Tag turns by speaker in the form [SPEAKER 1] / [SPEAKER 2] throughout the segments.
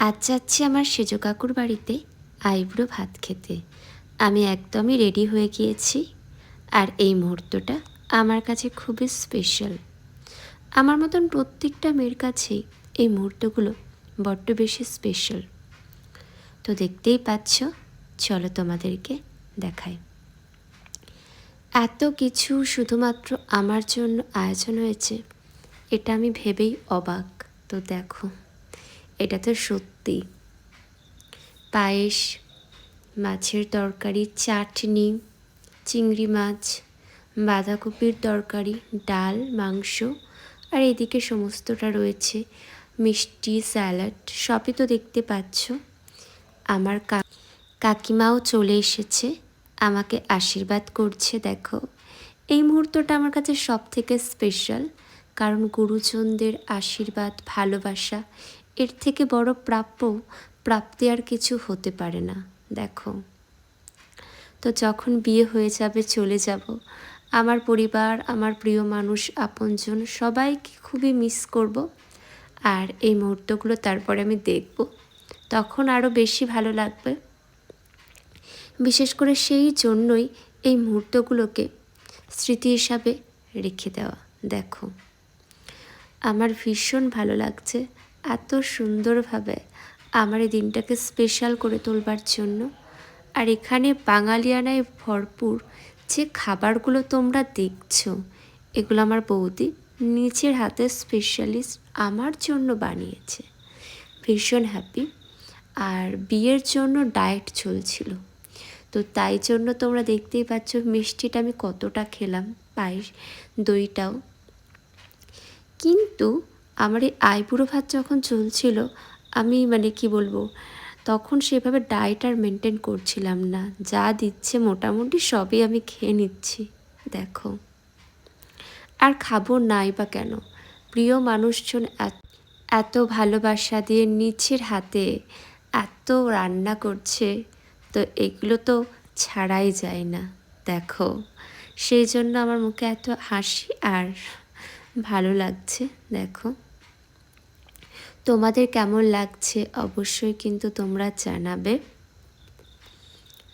[SPEAKER 1] আজ যাচ্ছি আমার সেজো কাকুর বাড়িতে আইবুড়ো ভাত খেতে। আমি একদমই রেডি হয়ে গিয়েছি, আর এই মুহূর্তটা আমার কাছে খুবই স্পেশাল। আমার মতন প্রত্যেকটা মেয়ের কাছেই এই মুহূর্তগুলো বড্ড বেশি স্পেশাল। তো দেখতেই পাচ্ছ, চলো তোমাদেরকে দেখাই। এত কিছু শুধুমাত্র আমার জন্য আয়োজন হয়েছে, এটা আমি ভেবেই অবাক। তো দেখো, এটা তো সত্যি। পায়েস, মাছের তরকারি, চাটনি, চিংড়ি মাছ, বাঁধাকপির তরকারি, ডাল, মাংস, আর এদিকে সমস্তটা রয়েছে মিষ্টি, স্যালাড, সবই তো দেখতে পাচ্ছ। আমার কাকিমাও চলে এসেছে, আমাকে আশীর্বাদ করছে। দেখো, এই মুহূর্তটা আমার কাছে সব থেকে স্পেশাল, কারণ গুরুজনদের আশীর্বাদ, ভালোবাসা, এর থেকে বড় প্রাপ্তি আর কিছু হতে পারে না। দেখো, তো যখন বিয়ে হয়ে যাবে, চলে যাব, আমার পরিবার, আমার প্রিয় মানুষ, আপনজন সবাইকে খুবই মিস করব। আর এই মুহূর্তগুলো তারপরে আমি দেখব, তখন আরও বেশি ভালো লাগবে। বিশেষ করে সেই জন্যই এই মুহূর্তগুলোকে স্মৃতি হিসাবে রেখে দেওয়া। দেখো, আমার ভীষণ ভালো লাগছে এত সুন্দরভাবে আমার এই দিনটাকে স্পেশাল করে তোলবার জন্য। আর এখানে বাঙালিয়ানায় ভরপুর যে খাবারগুলো তোমরা দেখছো, এগুলো আমার বৌদি নিজের হাতে স্পেশালিস্ট আমার জন্য বানিয়েছে। ভীষণ হ্যাপি। আর বিয়ের জন্য ডায়েট চলছিল, তো তাই জন্য তোমরা দেখতেই পাচ্ছ মিষ্টিটা আমি কতটা খেলাম, পায়েস, দইটাও। কিন্তু আমার এই আইবুড়ো ভাত যখন চলছিল, আমি কি বলবো, তখন সেভাবে ডায়েট আর মেনটেন করছিলাম না। যা দিচ্ছে মোটামুটি সবই আমি খেয়ে নিচ্ছি। দেখো, আর খাবো নাই বা কেন? প্রিয় মানুষজন এত ভালোবাসা দিয়ে নিজের হাতে এত রান্না করছে, তো এগুলো তো ছাড়াই যায় না। দেখো, সেই জন্য আমার মুখে এত হাসি আর ভালো লাগছে। দেখো, তোমাদের কেমন লাগছে অবশ্যই কিন্তু তোমরা জানাবে।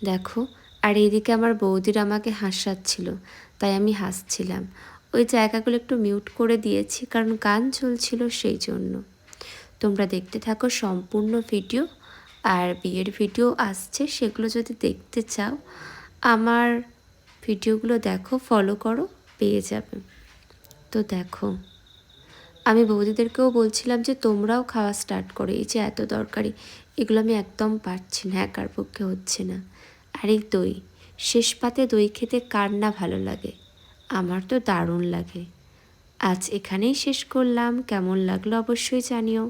[SPEAKER 1] দেখো, আর এইদিকে আমার বৌদির আমাকে হাসাচ্ছিল, তাই আমি হাসছিলাম। ওই জায়গাগুলো একটু মিউট করে দিয়েছি, কারণ গান চলছিল সেই জন্য। তোমরা দেখতে থাকো সম্পূর্ণ ভিডিও, আর বিয়ের ভিডিও আসছে, সেগুলো যদি দেখতে চাও আমার ভিডিওগুলো দেখো, ফলো করো, পেয়ে যাবে। তো দেখো, আমি বৌদিদেরকেও বলছিলাম যে তোমরাও খাওয়া স্টার্ট করো। এই যে এত দরকারি, এগুলো আমি একদম পারছি না, একার পক্ষে হচ্ছে না। আর এই দই, শেষ পাতে দই খেতে কার না ভালো লাগে? আমার তো দারুণ লাগে। আজ এখানেই শেষ করলাম, কেমন লাগলো অবশ্যই জানিও।